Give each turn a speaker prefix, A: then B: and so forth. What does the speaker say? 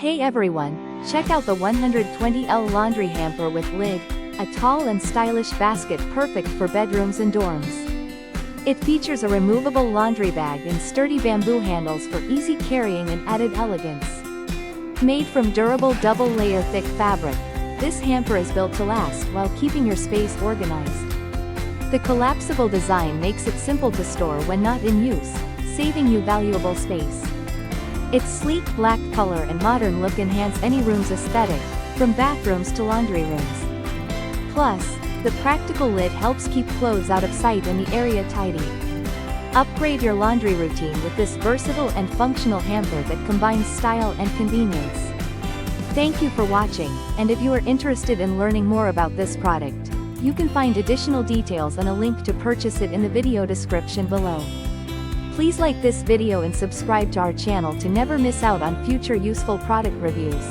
A: Hey everyone, check out the 120L laundry hamper with lid, a tall and stylish basket perfect for bedrooms and dorms. It features a removable laundry bag and sturdy bamboo handles for easy carrying and added elegance. Made from durable double-layer thick fabric, this hamper is built to last while keeping your space organized. The collapsible design makes it simple to store when not in use, saving you valuable space. Its sleek black color and modern look enhance any room's aesthetic, from bathrooms to laundry rooms. Plus, the practical lid helps keep clothes out of sight and the area tidy. Upgrade your laundry routine with this versatile and functional hamper that combines style and convenience. Thank you for watching, and if you are interested in learning more about this product, you can find additional details and a link to purchase it in the video description below. Please like this video and subscribe to our channel to never miss out on future useful product reviews.